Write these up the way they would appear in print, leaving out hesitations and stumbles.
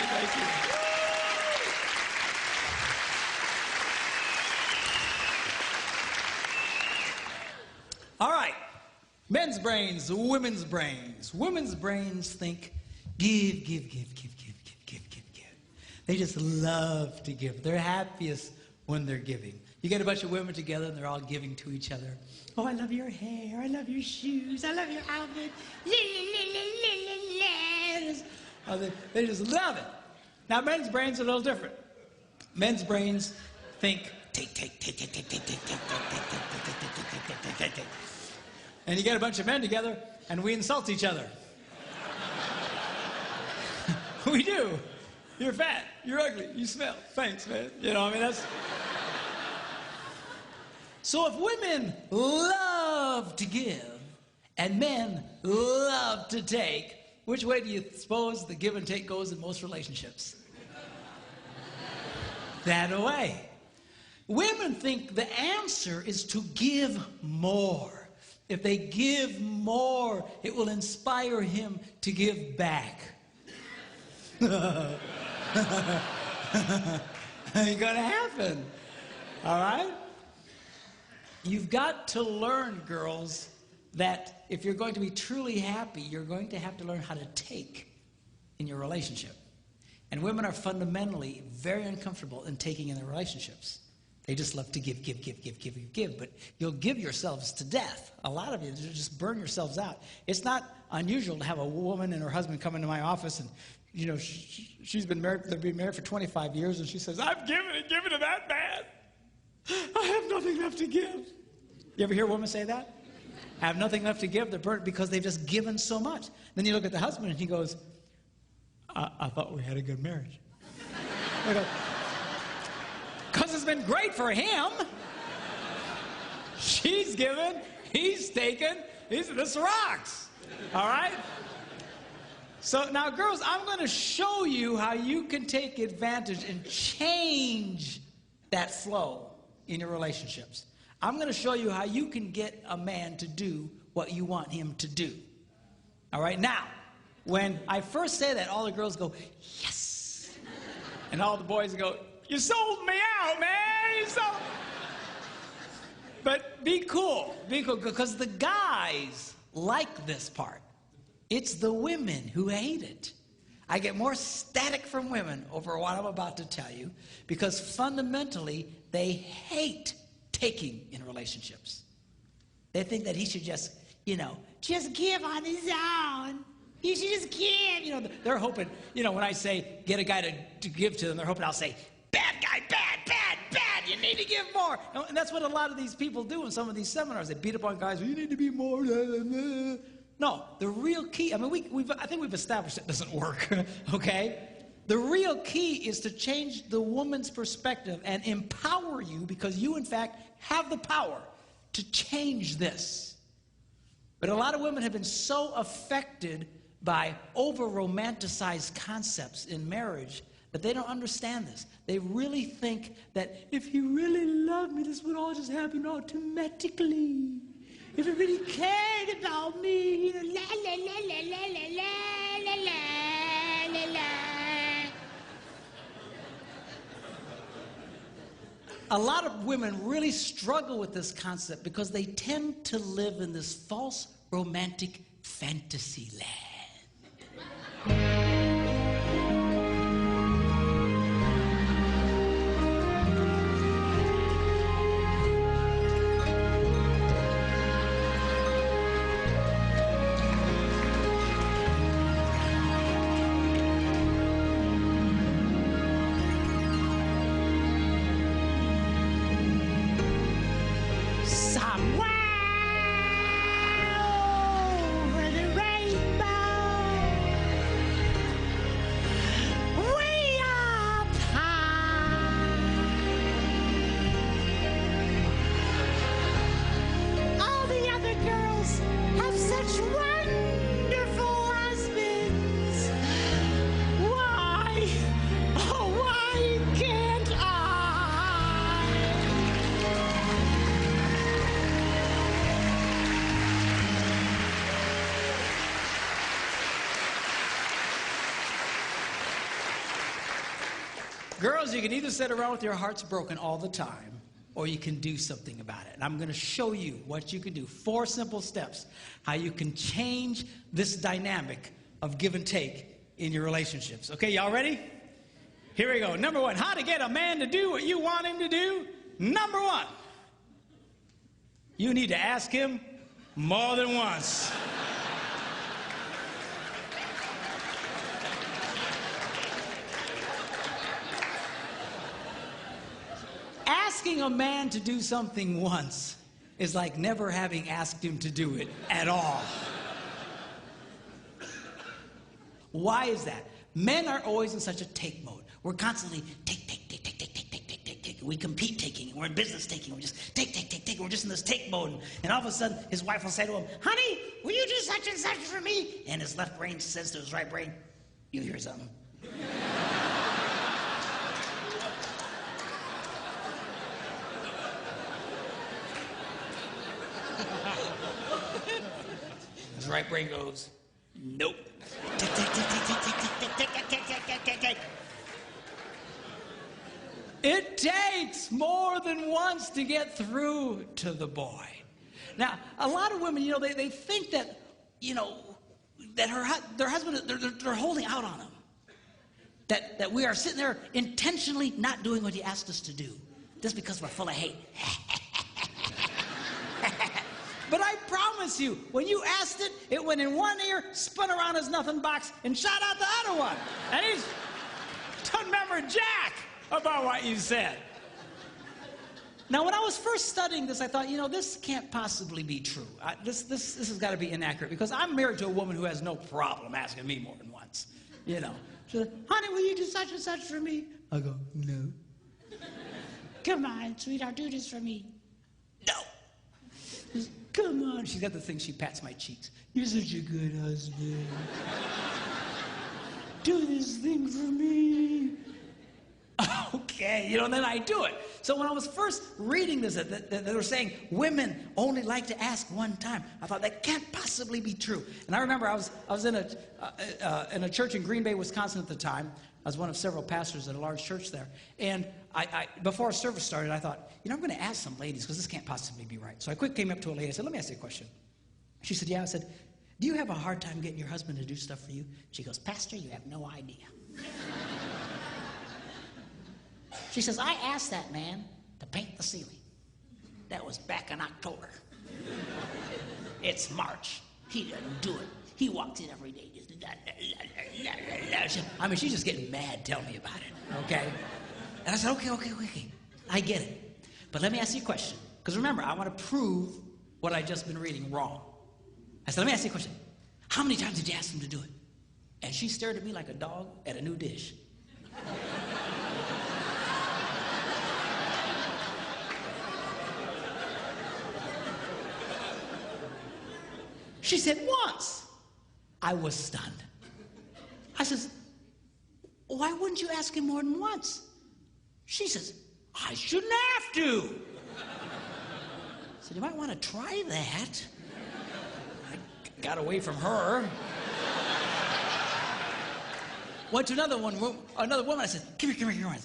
Thank you. All right. Men's brains, women's brains. Women's brains think give, give, give, give, give, give, give, give, give. They just love to give. They're happiest when they're giving. You get a bunch of women together and they're all giving to each other. Oh, I love your hair. I love your shoes. I love your outfit. They just love it. Now, men's brains are a little different. Men's brains think take, take, take, take, take, take, take, take, take, take, take, take, take, take, take, take. And you get a bunch of men together, and we insult each other. We do. You're fat. You're ugly. You smell. Thanks, man. You know, I mean, that's... So if women love to give, and men love to take, which way do you suppose the give and take goes in most relationships? That way. Women think the answer is to give more. If they give more, it will inspire him to give back. Ain't gonna happen. All right? You've got to learn, girls, that if you're going to be truly happy, you're going to have to learn how to take in your relationship. And women are fundamentally very uncomfortable in taking in their relationships. They just love to give, give, give, give, give, give, give. But you'll give yourselves to death. A lot of you just burn yourselves out. It's not unusual to have a woman and her husband come into my office and, you know, she's been married, they've been married for 25 years, and she says, I've given it that bad. I have nothing left to give. You ever hear a woman say that? I have nothing left to give. They're burnt because they've just given so much. Then you look at the husband and he goes, I thought we had a good marriage. I go, because it's been great for him. She's given, he's taken, this rocks. All right? So now, girls, I'm going to show you how you can take advantage and change that flow in your relationships. I'm going to show you how you can get a man to do what you want him to do. All right? Now, when I first say that, all the girls go, yes. And all the boys go, you sold me out, man. You sold. But be cool, because the guys like this part. It's the women who hate it. I get more static from women over what I'm about to tell you because fundamentally they hate taking in relationships. They think that he should just, just give on his own. He should just give. They're hoping, when I say get a guy to give to them, they're hoping I'll say, bad guy, bad, bad, bad, you need to give more. And that's what a lot of these people do in some of these seminars. They beat up on guys, you need to be more. No, the real key, I think we've established it doesn't work, okay? The real key is to change the woman's perspective and empower you because you, in fact, have the power to change this. But a lot of women have been so affected by over-romanticized concepts in marriage that they don't understand this. They really think that if he really loved me, this would all just happen automatically. If he really cared about me, la la la la la la la la la la. A lot of women really struggle with this concept because they tend to live in this false romantic fantasy land. Girls, you can either sit around with your hearts broken all the time, or you can do something about it. And I'm going to show you what you can do. 4 simple steps, how you can change this dynamic of give and take in your relationships. Okay, y'all ready? Here we go. Number 1, how to get a man to do what you want him to do. Number 1, you need to ask him more than once. Asking a man to do something once is like never having asked him to do it at all. Why is that? Men are always in such a take mode. We're constantly take. We compete taking. We're in business taking. We're just take. We're just in this take mode. And all of a sudden, his wife will say to him, honey, will you do such and such for me? And his left brain says to his right brain, you hear something? His right brain goes, nope. It takes more than once to get through to the boy. Now, a lot of women, they think that, that their husband, they're holding out on them. That we are sitting there intentionally not doing what he asked us to do, just because we're full of hate. But I promise you, when you asked it, it went in one ear, spun around his nothing box, and shot out the other one. And he's doesn't remember jack about what you said. Now, when I was first studying this, I thought, this can't possibly be true. This has got to be inaccurate, because I'm married to a woman who has no problem asking me more than once. She said, honey, will you do such and such for me? I go, no. Come on, sweetheart, do this for me. No. Come on. She's got the thing, she pats my cheeks. You're such a good husband. Do this thing for me. Okay, then I do it. So when I was first reading this, they were saying women only like to ask one time. I thought that can't possibly be true. And I remember I was in a church in Green Bay, Wisconsin at the time. I was one of several pastors at a large church there. And I before service started, I thought, I'm going to ask some ladies, because this can't possibly be right. So I quick came up to a lady. I said, let me ask you a question. She said, yeah. I said, do you have a hard time getting your husband to do stuff for you? She goes, Pastor, you have no idea. She says, I asked that man to paint the ceiling. That was back in October. It's March. He doesn't do it. He walks in every day. She's just getting mad telling me about it, okay? And I said, okay. I get it. But let me ask you a question. Because remember, I want to prove what I've just been reading wrong. I said, let me ask you a question. How many times did you ask him to do it? And she stared at me like a dog at a new dish. She said, once. I was stunned. I says, why wouldn't you ask him more than once? She says, I shouldn't have to. I said, you might want to try that. I got away from her. Went to another woman. I said, come here.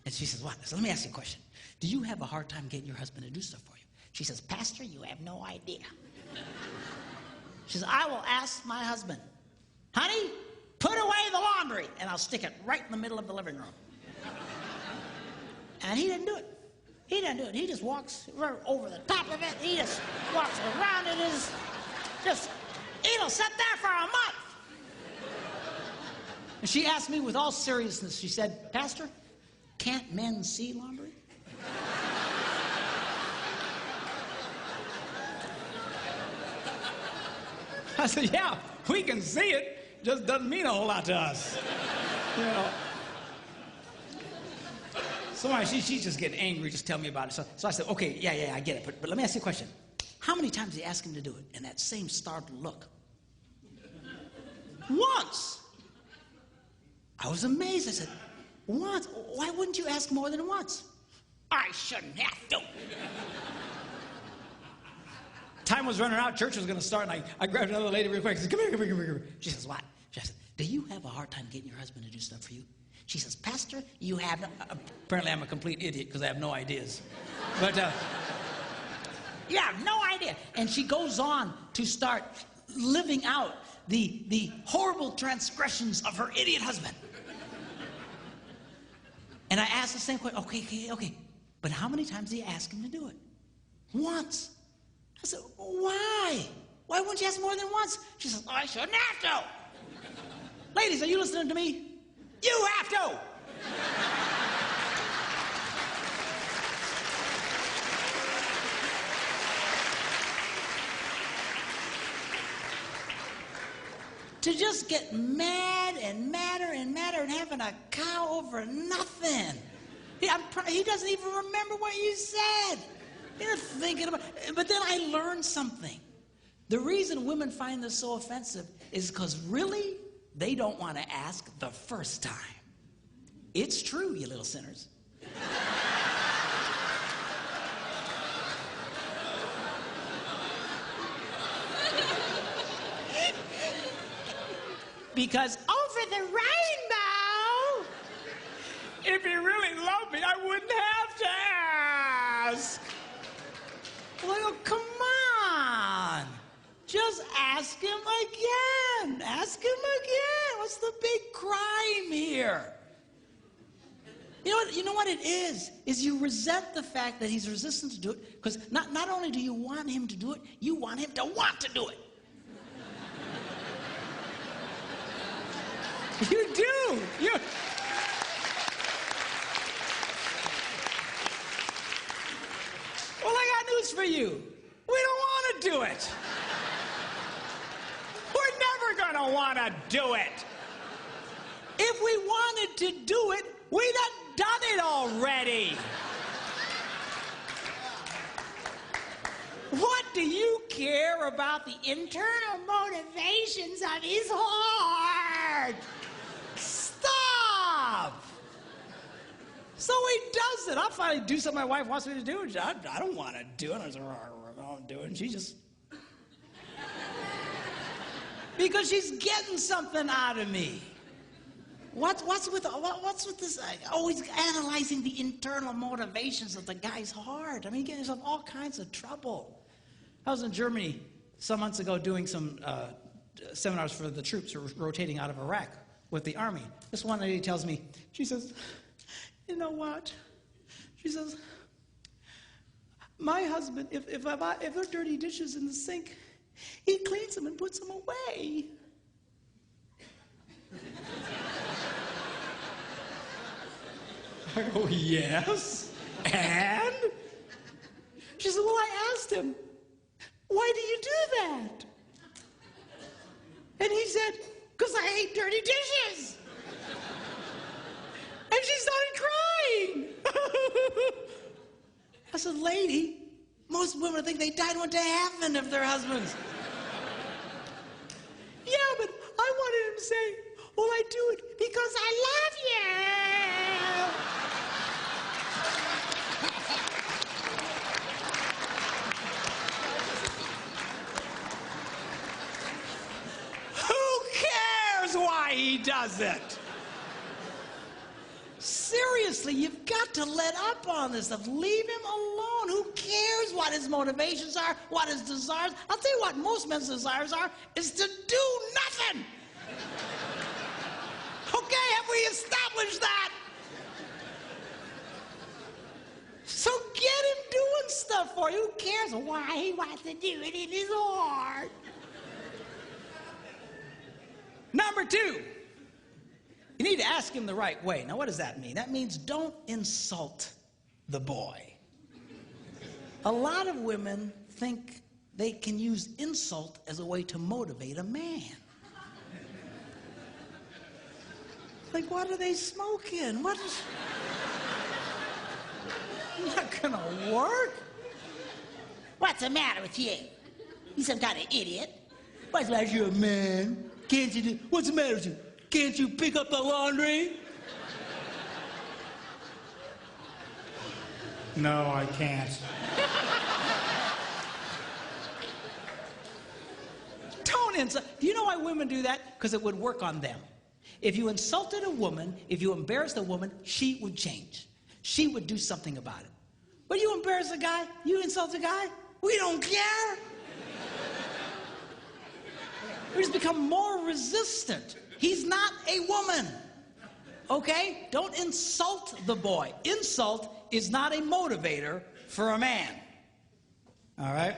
And she says, what? I said, let me ask you a question. Do you have a hard time getting your husband to do stuff for you? She says, Pastor, you have no idea. She says, I will ask my husband, honey, put away the laundry, and I'll stick it right in the middle of the living room. And he didn't do it. He just walks over the top of it. He just walks around it. It'll sit there for a month. And she asked me with all seriousness, she said, Pastor, can't men see laundry? I said, yeah, we can see it. Just doesn't mean a whole lot to us. So she's just getting angry. Just tell me about it. So I said, okay, yeah, I get it. But let me ask you a question. How many times did you ask him to do it? And that same startled look. Once. I was amazed. I said, once? Why wouldn't you ask more than once? I shouldn't have to. Time was running out. Church was going to start. And I grabbed another lady real quick. I said, come here. She says, what? She said, do you have a hard time getting your husband to do stuff for you? She says, Pastor, you have no... Apparently I'm a complete idiot because I have no ideas. But, you have no idea. And she goes on to start living out the horrible transgressions of her idiot husband. And I asked the same question. Okay. But how many times did you ask him to do it? Once. I said, why? Why wouldn't you ask more than once? She says, I shouldn't have to. Ladies, are you listening to me? You have to. To just get mad and madder and having a cow over nothing. He doesn't even remember what you said. He's not thinking about it. But then I learned something. The reason women find this so offensive is because really, they don't want to ask the first time. It's true, you little sinners. Because over the rainbow, if you really loved me, I wouldn't have to ask. Well, come on. Just ask him again. Ask him again. What's the big crime here? You know what it is you resent the fact that he's resistant to do it, because not only do you want him to do it, you want him to want to do it. You do. Well, I got news for you. We don't want to do it. We're never going to want to do it. If we wanted to do it, we'd have done it already. What do you care about the internal motivations of his heart? Stop! So he does it. I'll finally do something my wife wants me to do. I don't want to do it. I don't do it. And she just... because she's getting something out of me. What's with this? Always analyzing the internal motivations of the guy's heart. I mean, getting yourself all kinds of trouble. I was in Germany some months ago doing some seminars for the troops who were rotating out of Iraq with the army. This one lady tells me, she says, you know what? She says, my husband, if there are dirty dishes in the sink, he cleans them and puts them away. I go, yes, and? She said, well, I asked him, why do you do that? And he said, because I hate dirty dishes. And she started crying. I said, lady, most women think they died and went to heaven if their husbands. Yeah, but I wanted him to say, well, I do it because I love you. Who cares why he does it? Seriously, you've got to let up on this stuff. Leave him alone. Who cares what his motivations are, what his desires? I'll tell you what most men's desires are, is to do nothing. Okay, have we established that? So get him doing stuff for you. Who cares why he wants to do it in his heart? Number 2. You need to ask him the right way. Now, what does that mean? That means don't insult the boy. A lot of women think they can use insult as a way to motivate a man. Like, what are they smoking? What is... not gonna work. What's the matter with you? You some kind of idiot. What's the matter with you, a man? Can't you do... What's the matter with you? Can't you pick up the laundry? No, I can't. Don't insult. Do you know why women do that? Because it would work on them. If you insulted a woman, if you embarrassed a woman, she would change. She would do something about it. But you embarrass a guy, you insult a guy, we don't care. We just become more resistant. He's not a woman. Okay? Don't insult the boy. Insult is not a motivator for a man. All right?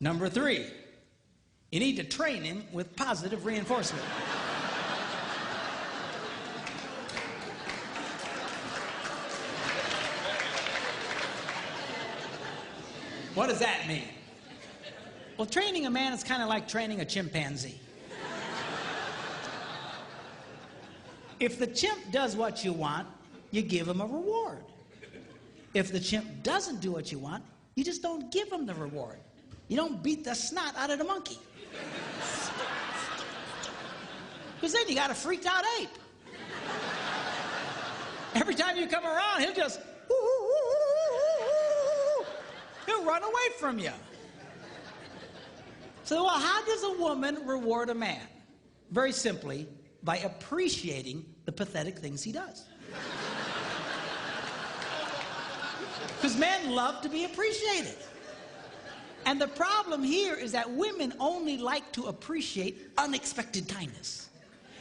Number 3, you need to train him with positive reinforcement. What does that mean? Well, training a man is kind of like training a chimpanzee. If the chimp does what you want, you give him a reward. If the chimp doesn't do what you want, you just don't give him the reward. You don't beat the snot out of the monkey. Because then you got a freaked out ape. Every time you come around, he'll just, he'll run away from you. So, well, how does a woman reward a man? Very simply, by appreciating the pathetic things he does. Because men love to be appreciated. And the problem here is that women only like to appreciate unexpected kindness.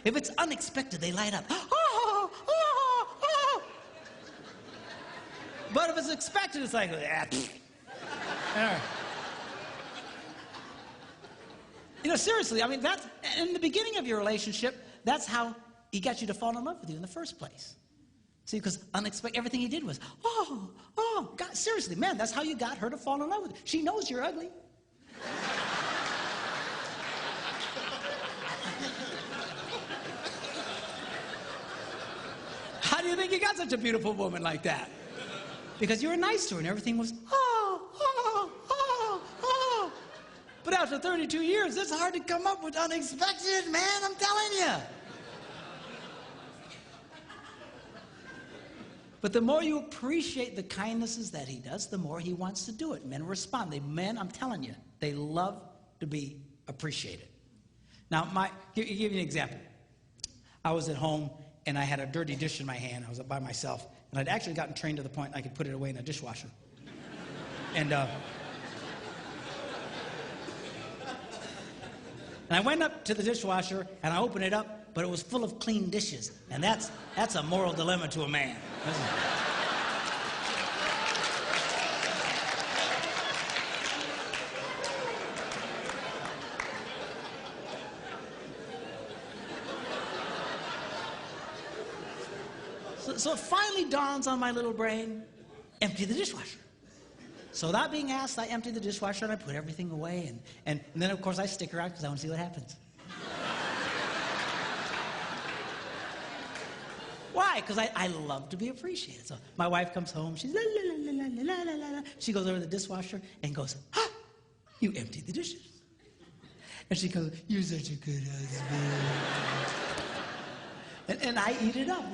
If it's unexpected, they light up. Oh, oh, oh. But if it's expected, it's like, You know, seriously, I mean, that's, in the beginning of your relationship, that's how he got you to fall in love with you in the first place. See, because unexpected, everything he did was, oh, God, seriously, man, that's how you got her to fall in love with you. She knows you're ugly. How do you think you got such a beautiful woman like that? Because you were nice to her and everything was, But after 32 years, it's hard to come up with unexpected, man, I'm telling you. But the more you appreciate the kindnesses that he does, the more he wants to do it. Men respond. Men, I'm telling you, they love to be appreciated. Now, give you an example. I was at home, and I had a dirty dish in my hand. I was by myself, and I'd actually gotten trained to the point I could put it away in a dishwasher. And I went up to the dishwasher, and I opened it up, but it was full of clean dishes. And that's a moral dilemma to a man. So it finally dawns on my little brain, empty the dishwasher. So without being asked, I emptied the dishwasher and I put everything away. And then, of course, I stick around because I want to see what happens. Why? Because I love to be appreciated. So my wife comes home. She's la, la, la, la, la, la, la, la. She goes over to the dishwasher and goes, you emptied the dishes. And she goes, you're such a good husband. and I eat it up.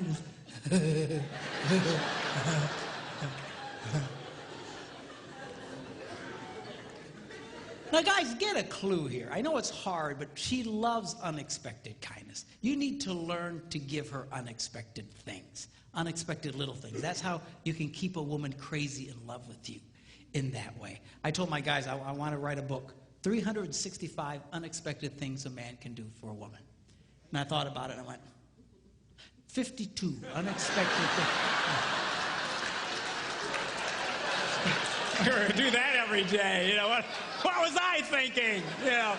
Now, guys, get a clue here. I know it's hard, but she loves unexpected kindness. You need to learn to give her unexpected things, unexpected little things. That's how you can keep a woman crazy in love with you in that way. I told my guys I want to write a book, 365 unexpected things a man can do for a woman. And I thought about it and I went, 52 unexpected things. We're going to do that every day. You know, what was I thinking? You know.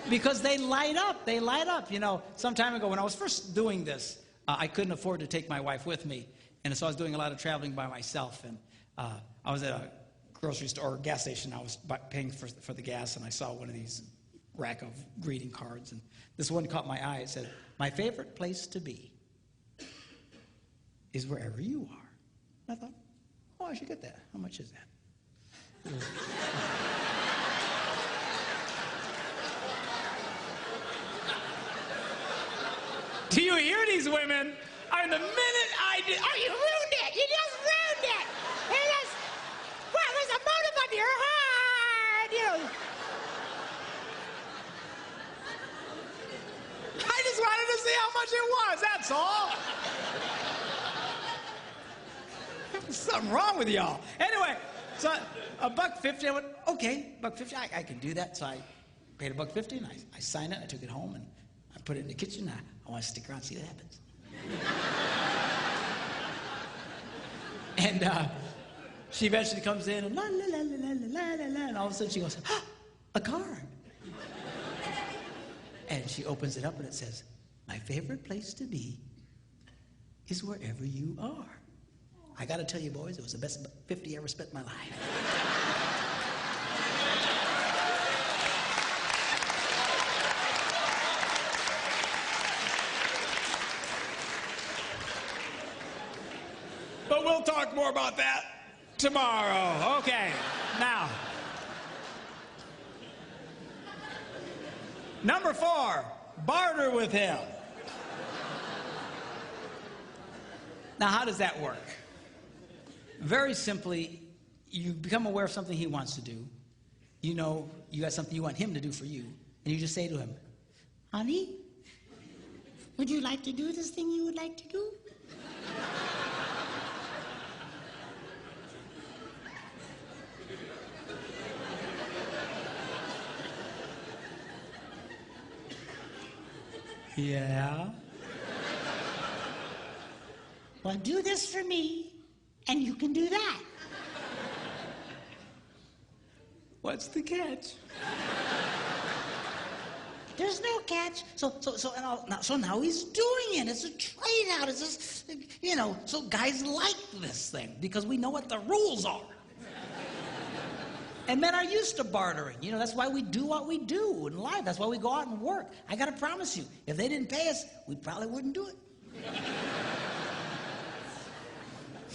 Because they light up. You know, some time ago when I was first doing this, I couldn't afford to take my wife with me. And so I was doing a lot of traveling by myself. And I was at a grocery store or gas station. I was paying for the gas, and I saw one of these rack of greeting cards. And this one caught my eye. It said, "My favorite place to be is wherever you are." And I thought, oh, I should get that. How much is that? Do you hear these women? I mean, the minute I did, oh, you ruined it! You just ruined it! It just, what was the motive of your heart? much it was, that's all. There's something wrong with y'all. Anyway, so $1.50, I went, okay, $1.50, I can do that. So I paid $1.50 and I signed it, I took it home and I put it in the kitchen. I want to stick around and see what happens. And she eventually comes in and la la la la la la la, and all of a sudden she goes, ah, a card. And she opens it up and it says, my favorite place to be is wherever you are. I got to tell you, boys, it was the best 50 I ever spent in my life. But we'll talk more about that tomorrow. Okay, now. Number 4, barter with him. Now, how does that work? Very simply, you become aware of something he wants to do. You know you got something you want him to do for you, and you just say to him, honey, would you like to do this thing you would like to do? Yeah. Well, do this for me, and you can do that. What's the catch? There's no catch. So now he's doing it. It's a trade out. It's just, you know, so guys like this thing because we know what the rules are. And men are used to bartering. You know, that's why we do what we do in life. That's why we go out and work. I got to promise you, if they didn't pay us, we probably wouldn't do it.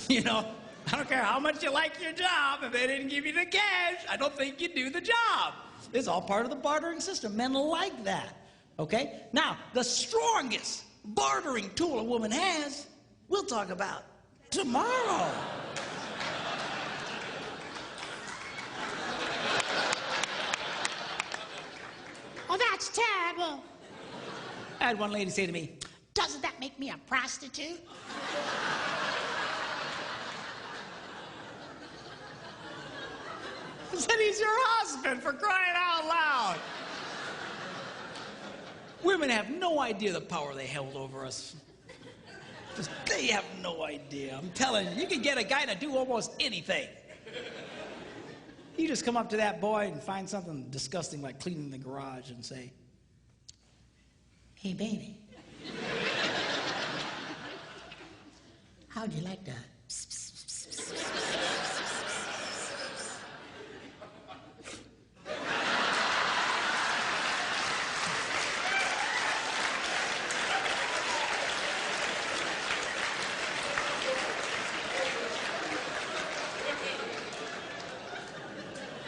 You know, I don't care how much you like your job. If they didn't give you the cash, I don't think you'd do the job. It's all part of the bartering system. Men like that. Okay? Now, the strongest bartering tool a woman has, we'll talk about tomorrow. Oh, that's terrible. I had one lady say to me, doesn't that make me a prostitute? I said, he's your husband, for crying out loud. Women have no idea the power they held over us. Just, they have no idea. I'm telling you, you can get a guy to do almost anything. You just come up to that boy and find something disgusting like cleaning the garage and say, hey, baby, how'd you like that?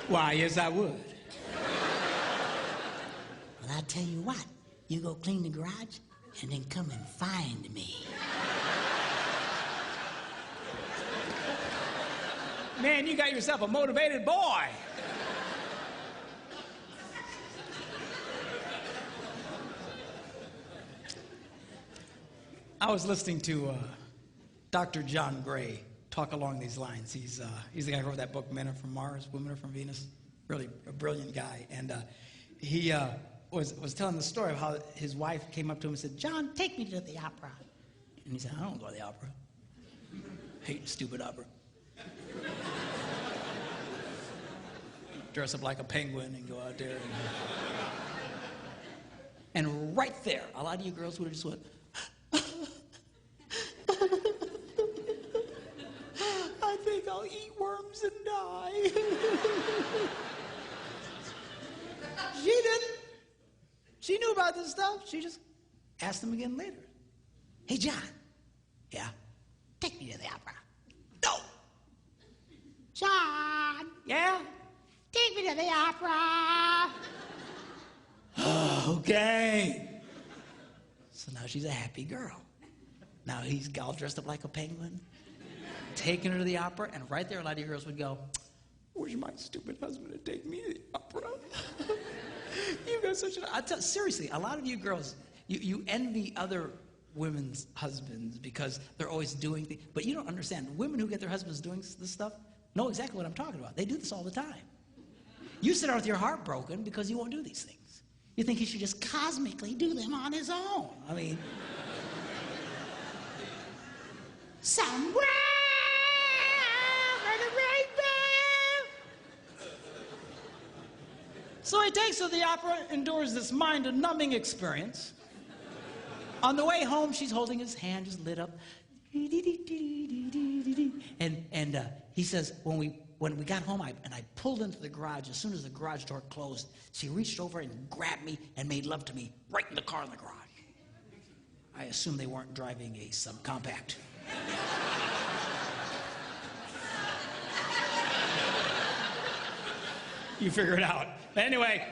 Why, yes, I would. Well, I'll tell you what. You go clean the garage and then come and find me. Man, you got yourself a motivated boy. I was listening to Dr. John Gray talk along these lines. He's the guy who wrote that book, Men Are From Mars, Women Are From Venus. Really a brilliant guy. And he was telling the story of how his wife came up to him and said, John, take me to the opera. And he said, I don't go to the opera. Hate stupid opera. Dress up like a penguin and go out there. And right there, a lot of you girls would have just went, I think I'll eat worms and die. She didn't. She knew about this stuff. She just asked him again later. Hey, John. Yeah? Take me to the opera. No. John. Yeah? Take me to the opera. Okay. So now she's a happy girl. Now he's all dressed up like a penguin, taking her to the opera, and right there a lot of you girls would go, where's my stupid husband to take me to the opera? You got such a... seriously, a lot of you girls, you envy other women's husbands because they're always doing things. But you don't understand. Women who get their husbands doing this stuff know exactly what I'm talking about. They do this all the time. You sit there with your heart broken because he won't do these things. You think he should just cosmically do them on his own. I mean, somewhere where the rainbow. So he takes her to the opera, endures this mind-numbing experience. On the way home, she's holding his hand, just lit up. And he says, when we got home, I pulled into the garage. As soon as the garage door closed, she reached over and grabbed me and made love to me right in the car in the garage. I assume they weren't driving a subcompact. You figure it out. But anyway.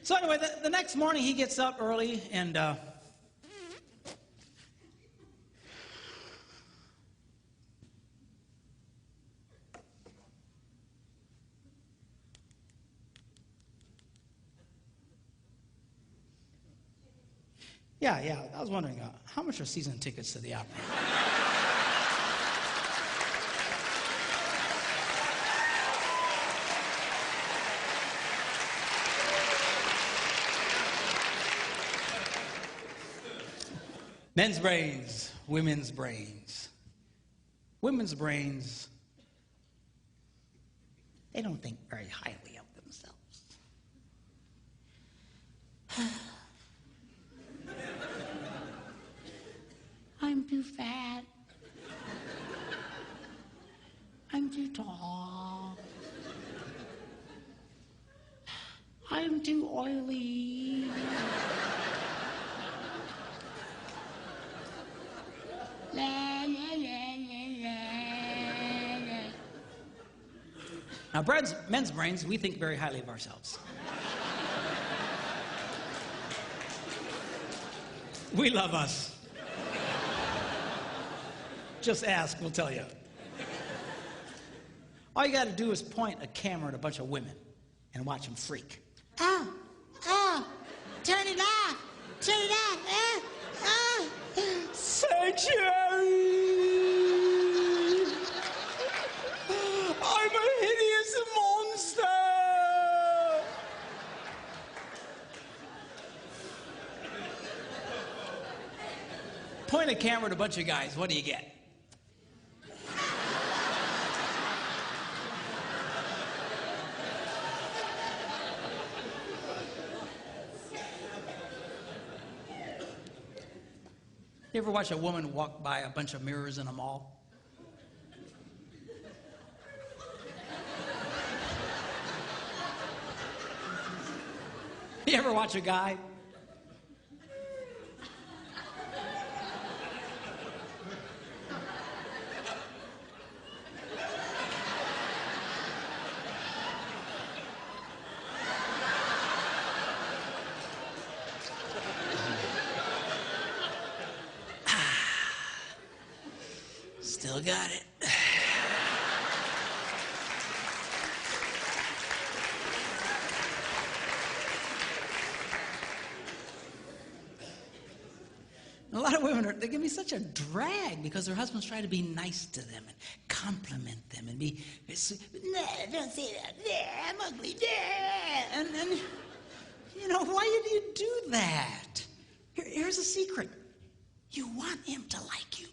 So anyway, the next morning he gets up early and yeah, I was wondering, how much are season tickets to the opera? Men's brains, women's brains. Women's brains, they don't think very highly of themselves. I'm too fat. I'm too tall. I'm too oily. Now, men's brains, we think very highly of ourselves. We love us. Just ask, we'll tell you. All you got to do is point a camera at a bunch of women and watch them freak. Oh, turn it off, sanctuary. I'm a hideous monster. Point a camera at a bunch of guys, what do you get? You ever watch a woman walk by a bunch of mirrors in a mall? You ever watch a guy? Still got it. A lot of women, they give me such a drag because their husbands try to be nice to them and compliment them and be, nah, don't say that, nah, I'm ugly, nah. And you know, why do you do that? Here's a secret. You want him to like you.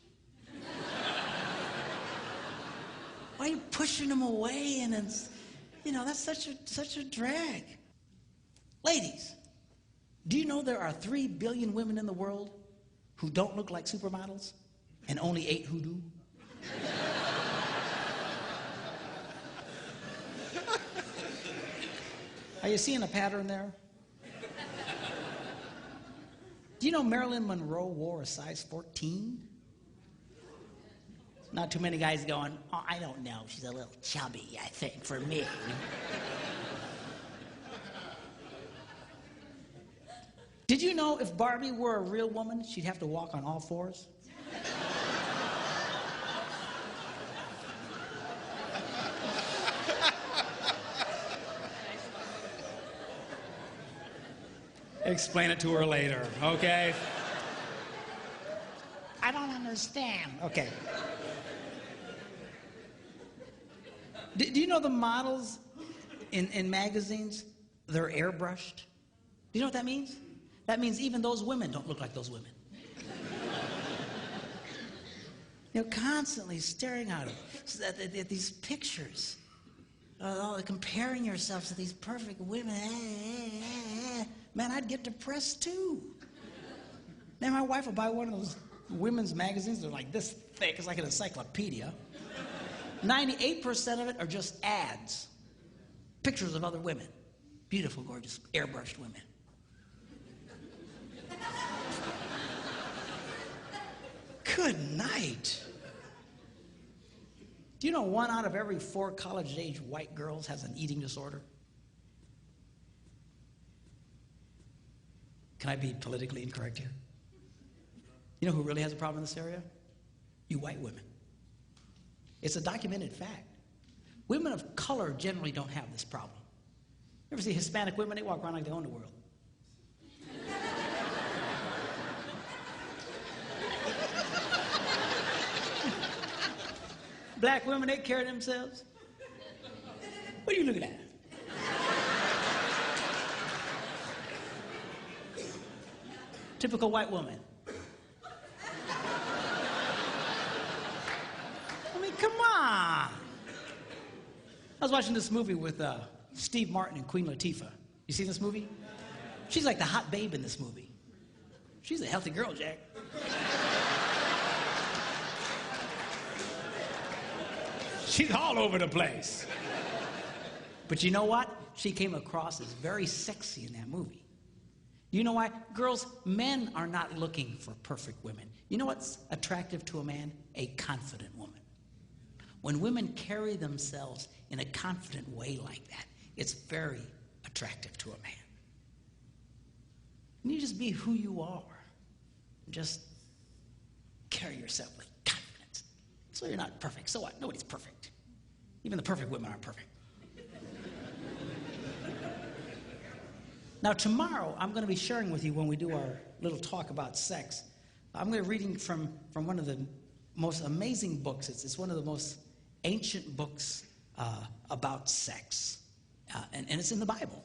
Why are you pushing him away? And it's, you know, that's such a drag. Ladies, do you know there are 3 billion women in the world who don't look like supermodels and only 8 who do? Are you seeing a pattern there? Do you know Marilyn Monroe wore a size 14? Not too many guys going, oh, I don't know, she's a little chubby, I think, for me. Did you know if Barbie were a real woman, she'd have to walk on all 4s? Explain it to her later, okay? understand. Okay. Do you know the models in magazines, they're airbrushed? Do you know what that means? That means even those women don't look like those women. You're constantly staring at these pictures, comparing yourselves to these perfect women. Man, I'd get depressed too. Then my wife will buy one of those women's magazines. They're like this thick. It's like an encyclopedia. 98% of it are just ads. Pictures of other women. Beautiful, gorgeous, airbrushed women. Good night. Do you know 1 out of every 4 college-age white girls has an eating disorder? Can I be politically incorrect here? You know who really has a problem in this area? You white women. It's a documented fact. Women of color generally don't have this problem. You ever see Hispanic women? They walk around like they own the world. Black women, they carry themselves. What are you looking at? Typical white woman. I mean, come on. I was watching this movie with Steve Martin and Queen Latifah. You seen this movie? She's like the hot babe in this movie. She's a healthy girl, Jack. She's all over the place. But you know what? She came across as very sexy in that movie. You know why? Girls, men are not looking for perfect women. You know what's attractive to a man? A confident woman. When women carry themselves in a confident way like that, it's very attractive to a man. And you just be who you are. Just carry yourself with confidence. So you're not perfect. So what? Nobody's perfect. Even the perfect women aren't perfect. Now, tomorrow, I'm going to be sharing with you when we do our little talk about sex. I'm going to be reading from one of the most amazing books. It's one of the most ancient books about sex. And it's in the Bible.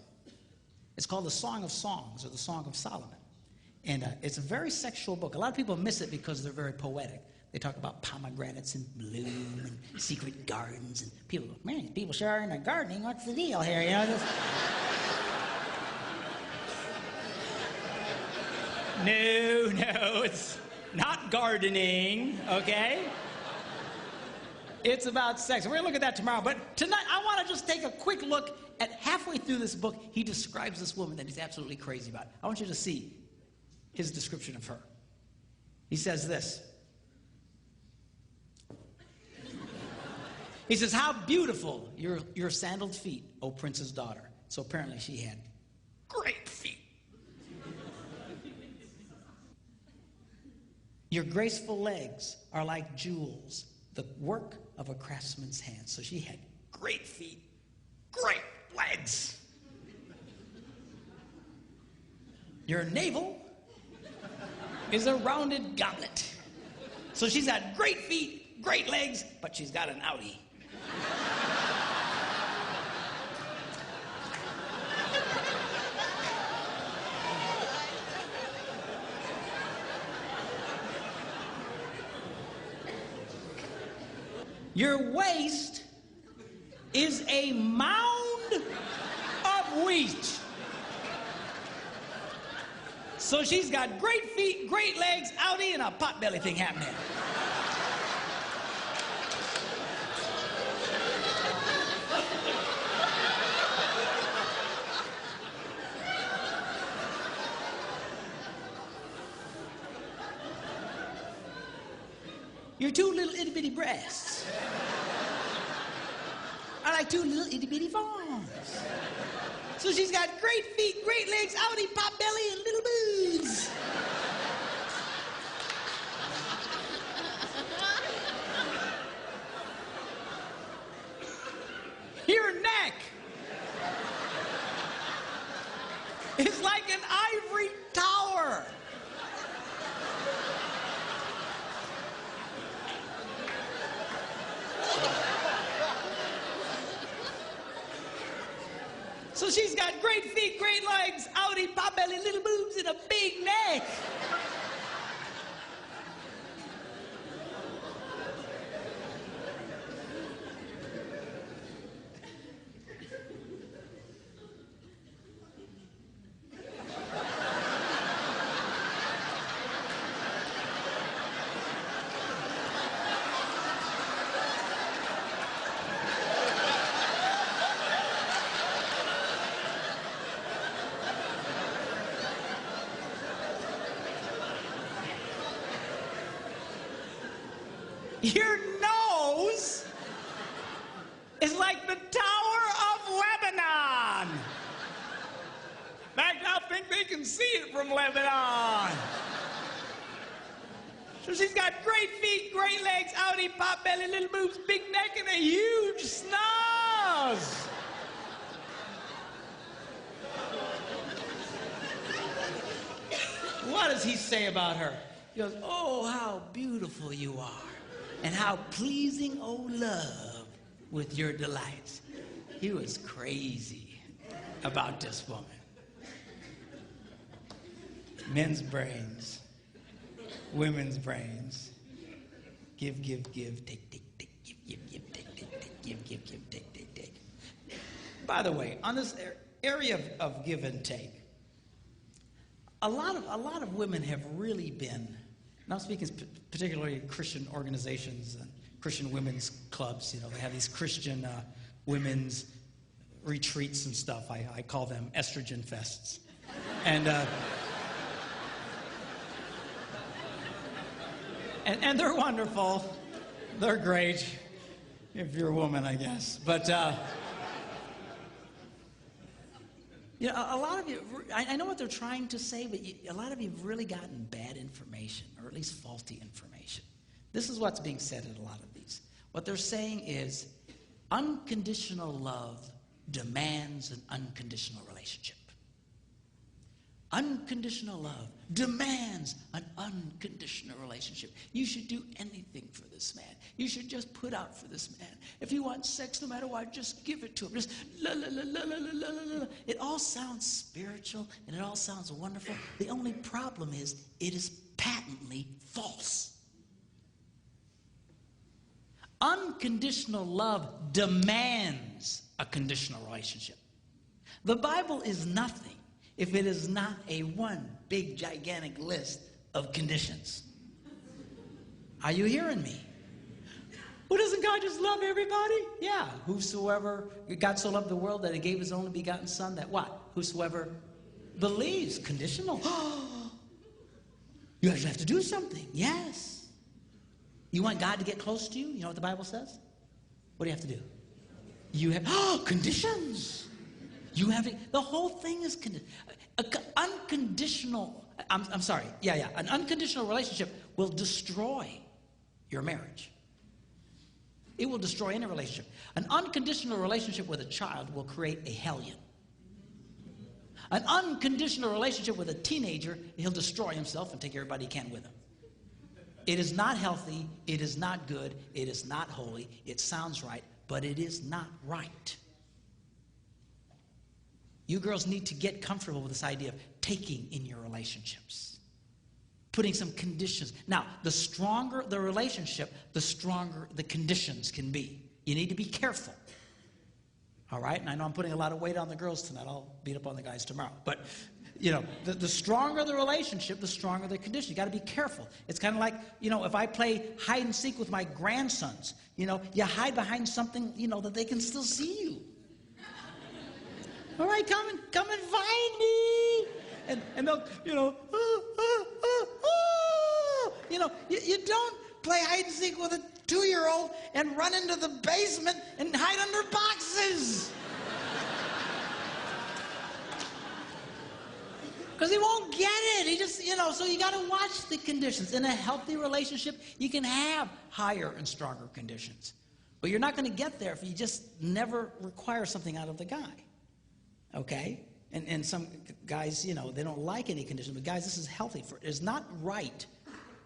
It's called the Song of Songs, or the Song of Solomon. And it's a very sexual book. A lot of people miss it because they're very poetic. They talk about pomegranates and bloom and secret gardens. And people go, man, people sure are into gardening. What's the deal here? You know, just... No, it's not gardening, okay? It's about sex. We're going to look at that tomorrow. But tonight, I want to just take a quick look at halfway through this book. He describes this woman that he's absolutely crazy about. I want you to see his description of her. He says this. He says, how beautiful your sandaled feet, O prince's daughter. So apparently she had great feet. Your graceful legs are like jewels, the work of a craftsman's hand. So she had great feet, great legs. Your navel is a rounded goblet. So she's got great feet, great legs, but she's got an outie. Your waist is a mound of wheat. So she's got great feet, great legs, outie, and a potbelly thing happening. Your two little itty-bitty breasts are like two little itty-bitty farms. So she's got great feet, great legs, outie, pot belly, and little boobs. Your neck is like an ivory tower. So she's got great feet, great legs, outie, pot belly, little boobs, and a big neck. Your nose is like the Tower of Lebanon. In fact, I think they can see it from Lebanon. So she's got great feet, great legs, outie, pot belly, little boobs, big neck, and a huge snaz. What does he say about her? He goes, oh, how beautiful you are. And how pleasing, oh love, with your delights. He was crazy about this woman. Men's brains, women's brains. Give, give, give, take, take, take, give, give, take, take, take, give, give, give, take, take, take. By the way, on this area of give and take, a lot of women have really been, and I'm speaking particularly Christian organizations and Christian women's clubs. You know, they have these Christian women's retreats and stuff. I call them estrogen fests. And they're wonderful. They're great if you're a woman, I guess. But you know, a lot of you, I know what they're trying to say, but a lot of you have really gotten bad information, or at least faulty information. This is what's being said in a lot of these. What they're saying is, unconditional love demands an unconditional relationship. Unconditional love demands an unconditional relationship. You should do anything for this man. You should just put out for this man. If he wants sex, no matter what, just give it to him. Just la la la la la la la la. It all sounds spiritual and it all sounds wonderful. The only problem is it is patently false. Unconditional love demands a conditional relationship. The Bible is nothing if it is not a one big gigantic list of conditions. Are you hearing me? Well, doesn't God just love everybody? Yeah. Whosoever, God so loved the world that he gave his only begotten son, that what? Whosoever believes. Conditional. You actually have to do something. Yes. You want God to get close to you? You know what the Bible says? What do you have to do? You have, conditions. You have to, the whole thing is unconditional. I'm sorry. Yeah. An unconditional relationship will destroy your marriage. It will destroy any relationship. An unconditional relationship with a child will create a hellion. An unconditional relationship with a teenager, he'll destroy himself and take everybody he can with him. It is not healthy. It is not good. It is not holy. It sounds right, but it is not right. You girls need to get comfortable with this idea of taking in your relationships. Putting some conditions. Now, the stronger the relationship, the stronger the conditions can be. You need to be careful. All right? And I know I'm putting a lot of weight on the girls tonight. I'll beat up on the guys tomorrow. But, you know, the stronger the relationship, the stronger the condition. You got to be careful. It's kind of like, you know, if I play hide and seek with my grandsons, you know, you hide behind something, you know, that they can still see you. All right, come and find me. And they'll, you know, you know, you don't play hide and seek with a 2-year-old and run into the basement and hide under boxes. Because he won't get it. He just, you know, so you got to watch the conditions. In a healthy relationship, you can have higher and stronger conditions. But you're not going to get there if you just never require something out of the guy. Okay? And some guys, you know, they don't like any conditions. But guys, this is healthy. It's not right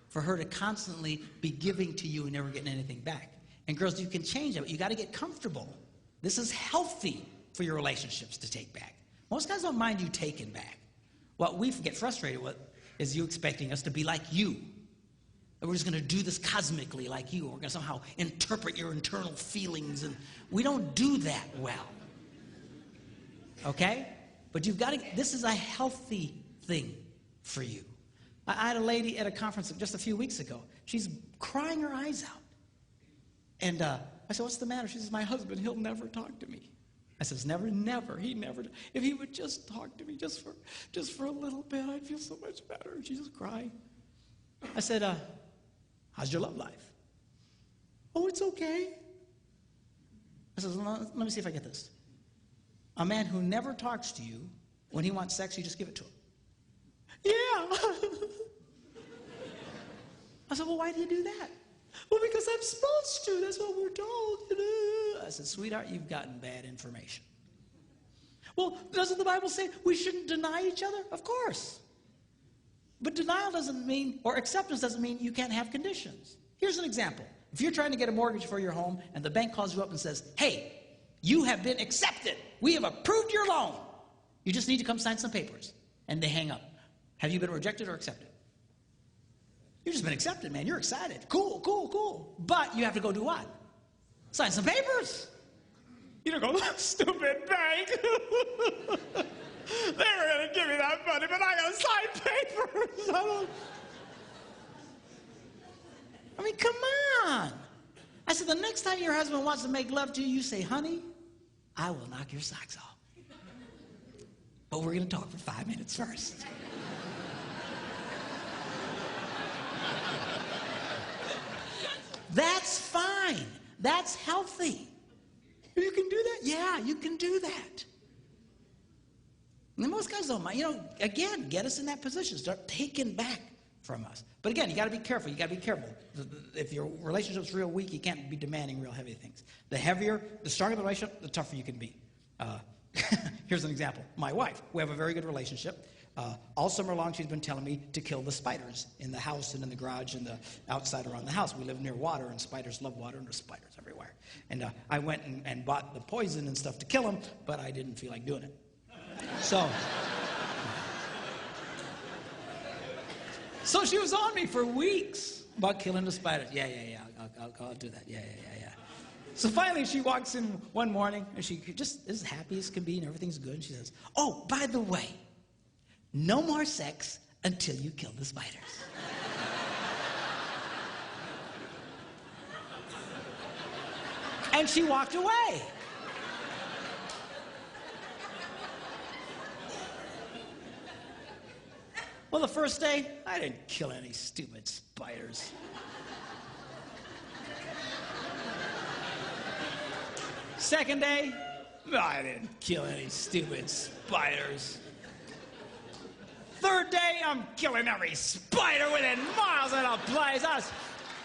for her to constantly be giving to you and never getting anything back. And girls, you can change it, but you got to get comfortable. This is healthy for your relationships to take back. Most guys don't mind you taking back. What we get frustrated with is you expecting us to be like you. And we're just going to do this cosmically like you. We're going to somehow interpret your internal feelings. And we don't do that well. Okay? But you've got to, this is a healthy thing for you. I had a lady at a conference just a few weeks ago. She's crying her eyes out. And I said, what's the matter? She says, my husband, he'll never talk to me. I says, never, he never. If he would just talk to me just for a little bit, I'd feel so much better. And she's just crying. I said, how's your love life? Oh, it's okay. I said, let me see if I get this. A man who never talks to you, when he wants sex, you just give it to him. Yeah. I said, well, why do you do that? Well, because I'm supposed to. That's what we're told. I said, sweetheart, you've gotten bad information. Well, doesn't the Bible say we shouldn't deny each other? Of course. But denial doesn't mean, or acceptance doesn't mean you can't have conditions. Here's an example. If you're trying to get a mortgage for your home and the bank calls you up and says, hey, you have been accepted. We have approved your loan. You just need to come sign some papers. And they hang up. Have you been rejected or accepted? You've just been accepted, man. You're excited. Cool, cool, cool. But you have to go do what? Sign some papers. You don't go, stupid bank. They were going to give me that money, but I got to sign papers. I mean, come on. I said, the next time your husband wants to make love to you, you say, honey, I will knock your socks off. But we're going to talk for 5 minutes first. That's fine. That's healthy. You can do that? Yeah, you can do that. And most guys don't mind. You know, again, get us in that position. Start taking back from us. But again, you got to be careful. You got to be careful. If your relationship's real weak, you can't be demanding real heavy things. The stronger the relationship, the tougher you can be. Here's an example. My wife, we have a very good relationship. All summer long, she's been telling me to kill the spiders in the house and in the garage and the outside around the house. We live near water, and spiders love water, and there's spiders everywhere. And I went and bought the poison and stuff to kill them, but I didn't feel like doing it. So she was on me for weeks about killing the spiders. Yeah, I'll do that. Yeah. So finally, she walks in one morning, and she just is happy as can be, and everything's good. And she says, oh, by the way, no more sex until you kill the spiders. And she walked away. Well, the first day, I didn't kill any stupid spiders. Second day, I didn't kill any stupid spiders. Third day, I'm killing every spider within miles of the place. I was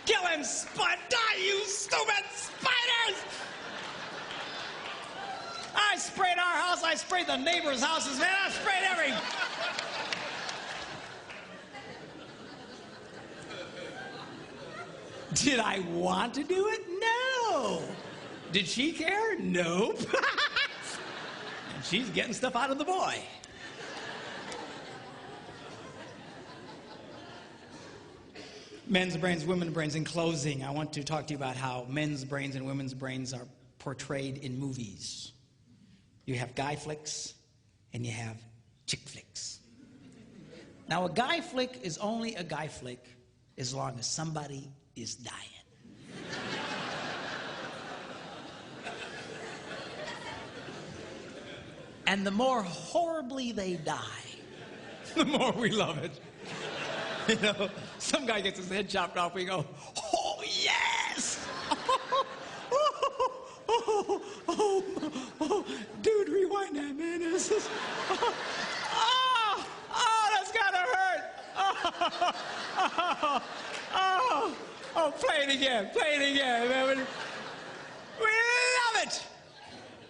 killing spiders. Die, you stupid spiders! I sprayed our house. I sprayed the neighbors' houses, man. I sprayed every... Did I want to do it? No. Did she care? Nope. And she's getting stuff out of the boy. Men's brains, women's brains. In closing, I want to talk to you about how men's brains and women's brains are portrayed in movies. You have guy flicks and you have chick flicks. Now, a guy flick is only a guy flick as long as somebody is dying. And the more horribly they die, the more we love it. You know, some guy gets his head chopped off, we go, oh, yes! Dude, rewind that, man. That's gotta hurt. Play it again, man. We love it.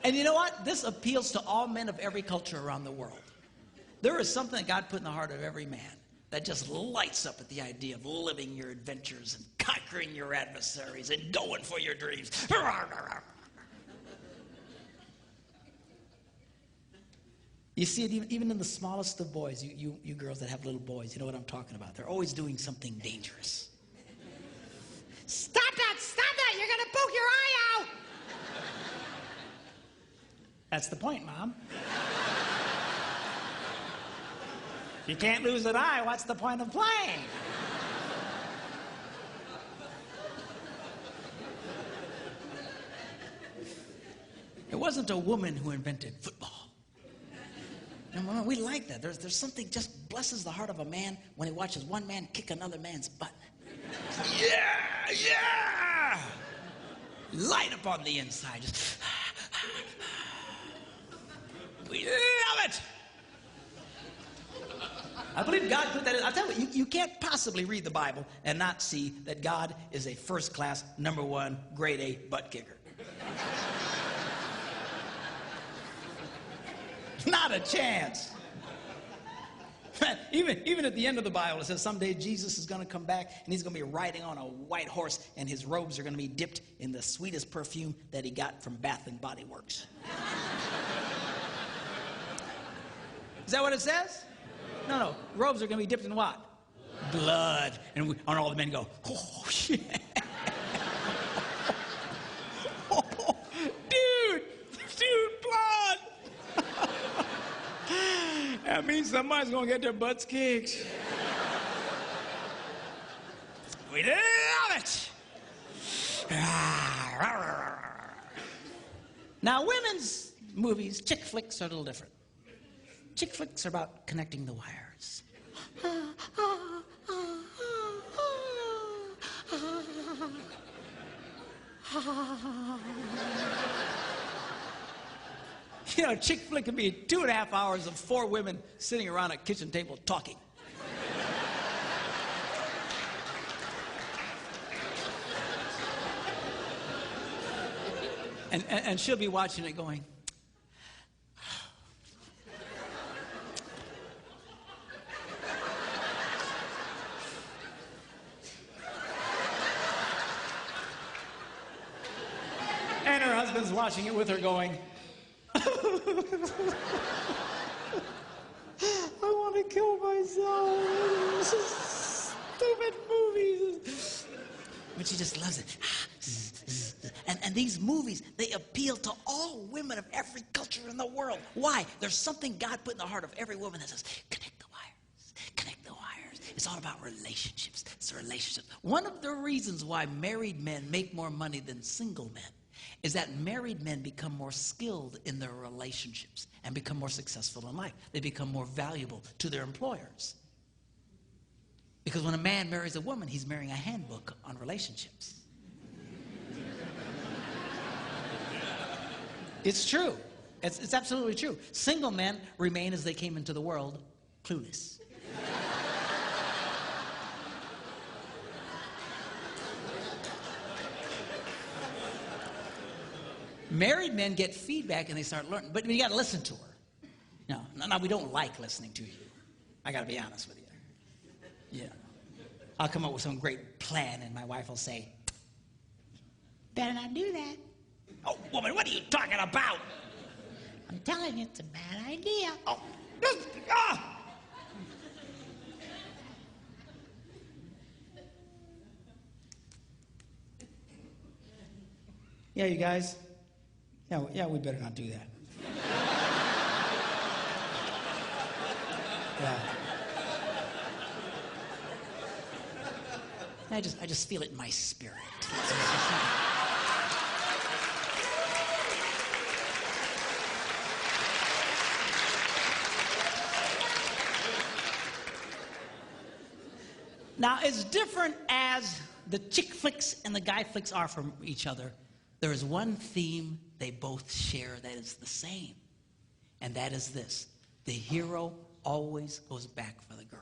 And you know what? This appeals to all men of every culture around the world. There is something that God put in the heart of every man that just lights up at the idea of living your adventures and conquering your adversaries and going for your dreams. You see it even in the smallest of boys, you girls that have little boys, you know what I'm talking about. They're always doing something dangerous. Stop that, you're going to poke your eye out. That's the point, Mom. If you can't lose an eye, what's the point of playing? It wasn't a woman who invented football. And we like that. There's something just blesses the heart of a man when he watches one man kick another man's butt. Yeah! Light up on the inside. Just, we love it! I believe God put that in. I'll tell you can't possibly read the Bible and not see that God is a first-class, number one, grade A butt kicker. Not a chance. Even at the end of the Bible, it says someday Jesus is going to come back and he's going to be riding on a white horse and his robes are going to be dipped in the sweetest perfume that he got from Bath and Body Works. Is that what it says? No. Robes are going to be dipped in what? Blood. And all the men go, oh, shit. Oh, dude, blood. That means somebody's going to get their butts kicked. We love it. Now, women's movies, chick flicks, are a little different. Chick flicks are about connecting the wires. You know, a chick flick can be 2.5 hours of 4 women sitting around a kitchen table talking. And she'll be watching it going, and her husband's watching it with her going, I want to kill myself. This is stupid movies. But she just loves it. And these movies, they appeal to all women of every culture in the world. Why? There's something God put in the heart of every woman that says, connect the wires, connect the wires. It's all about relationships. It's relationships. One of the reasons why married men make more money than single men is that married men become more skilled in their relationships and become more successful in life. They become more valuable to their employers. Because when a man marries a woman, he's marrying a handbook on relationships. It's true. It's absolutely true. Single men remain as they came into the world, clueless. Married men get feedback and they start learning, but you got to listen to her. No, we don't like listening to you. I got to be honest with you. Yeah. I'll come up with some great plan and my wife will say, better not do that. Oh, woman, what are you talking about? I'm telling you, it's a bad idea. Oh, Yeah, you guys. Yeah, we better not do that. Yeah. I just feel it in my spirit. Now, as different as the chick flicks and the guy flicks are from each other, there is one theme they both share that is the same, and that is this: the hero always goes back for the girl.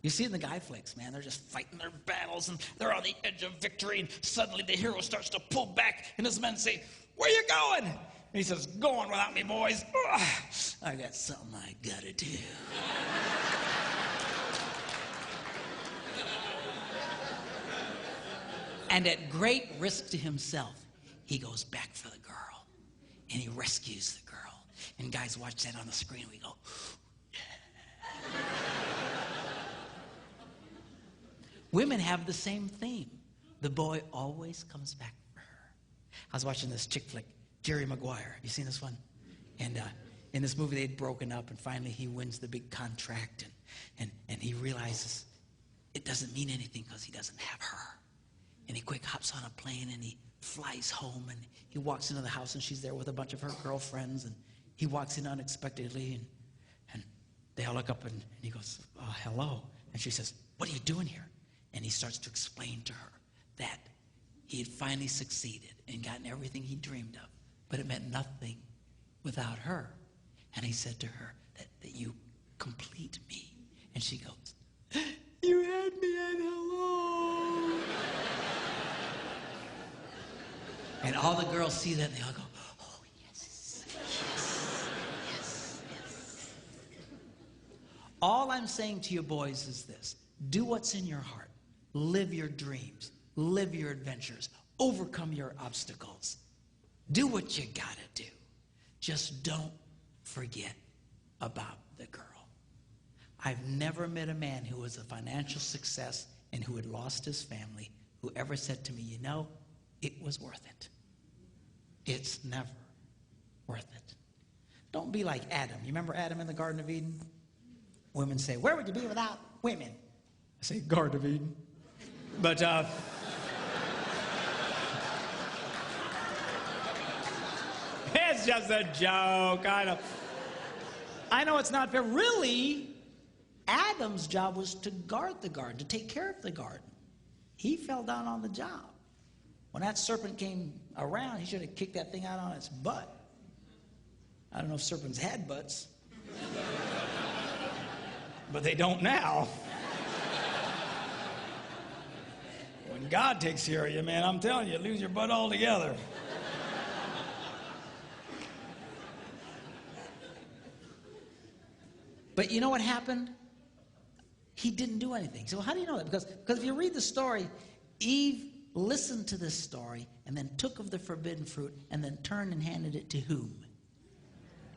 You see it in the guy flicks, man. They're just fighting their battles, and they're on the edge of victory, and suddenly the hero starts to pull back, and his men say, "Where you going?" And he says, "Going without me, boys. Ugh, I got something I gotta do." And at great risk to himself, he goes back for the girl. And he rescues the girl. And guys watch that on the screen and we go, yeah. Women have the same theme. The boy always comes back for her. I was watching this chick flick, Jerry Maguire. You seen this one? And in this movie, they'd broken up, and finally he wins the big contract, and he realizes it doesn't mean anything because he doesn't have her. And he quick hops on a plane, and he flies home, and he walks into the house, and she's there with a bunch of her girlfriends, and he walks in unexpectedly, and they all look up, and he goes, oh, hello. And she says, what are you doing here? And he starts to explain to her that he had finally succeeded and gotten everything he dreamed of, but it meant nothing without her. And he said to her that you complete me. And she goes, you had me at hello. And all the girls see that and they all go, oh, yes, yes, yes, yes. All I'm saying to you boys is this. Do what's in your heart. Live your dreams. Live your adventures. Overcome your obstacles. Do what you gotta do. Just don't forget about the girl. I've never met a man who was a financial success and who had lost his family who ever said to me, you know, it was worth it. It's never worth it. Don't be like Adam. You remember Adam in the Garden of Eden? Women say, where would you be without women? I say, Garden of Eden. But, it's just a joke. I know it's not fair. Really, Adam's job was to guard the garden, to take care of the garden. He fell down on the job. When that serpent came around, he should have kicked that thing out on its butt. I don't know if serpents had butts. But they don't now. When God takes care of you, man, I'm telling you, lose your butt altogether. But you know what happened? He didn't do anything. So how do you know that? Because if you read the story, Eve listened to this story and then took of the forbidden fruit and then turned and handed it to whom?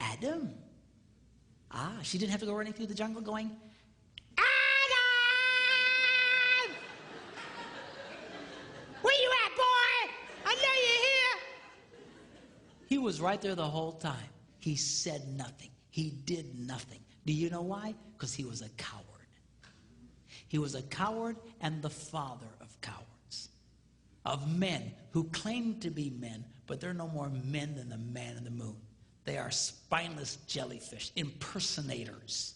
Adam. She didn't have to go running through the jungle going, Adam! Where you at, boy? I know you're here. He was right there the whole time. He said nothing. He did nothing. Do you know why? Because he was a coward. He was a coward and the father of cowards. Of men who claim to be men, but they're no more men than the man in the moon. They are spineless jellyfish, impersonators,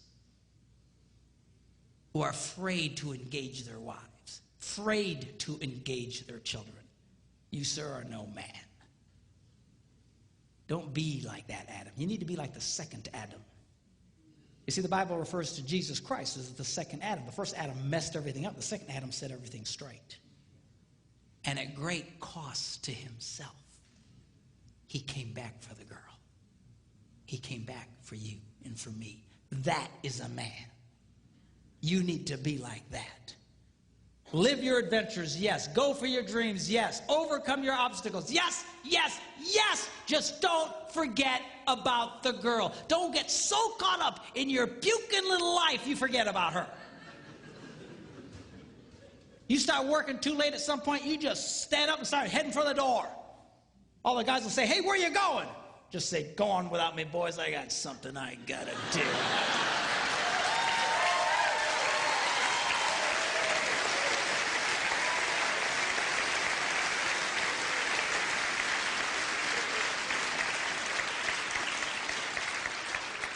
who are afraid to engage their wives, afraid to engage their children. You, sir, are no man. Don't be like that, Adam. You need to be like the second Adam. You see, the Bible refers to Jesus Christ as the second Adam. The first Adam messed everything up. The second Adam set everything straight. And at great cost to himself, he came back for the girl. He came back for you and for me. That is a man. You need to be like that. Live your adventures, yes. Go for your dreams, yes. Overcome your obstacles, yes, yes, yes. Just don't forget about the girl. Don't get so caught up in your puking little life you forget about her. You start working too late at some point, you just stand up and start heading for the door. All the guys will say, hey, where are you going? Just say, go on without me, boys. I got something I gotta do.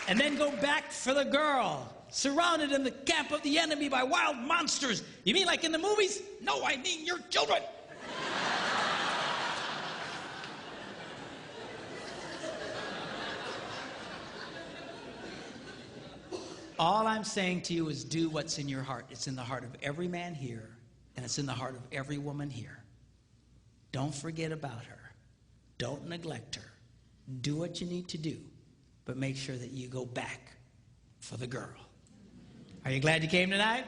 And then go back for the girl, surrounded in the camp of the enemy by wild monsters. You mean like in the movies? No, I mean your children. All I'm saying to you is do what's in your heart. It's in the heart of every man here, and it's in the heart of every woman here. Don't forget about her. Don't neglect her. Do what you need to do, but make sure that you go back for the girl. Are you glad you came tonight?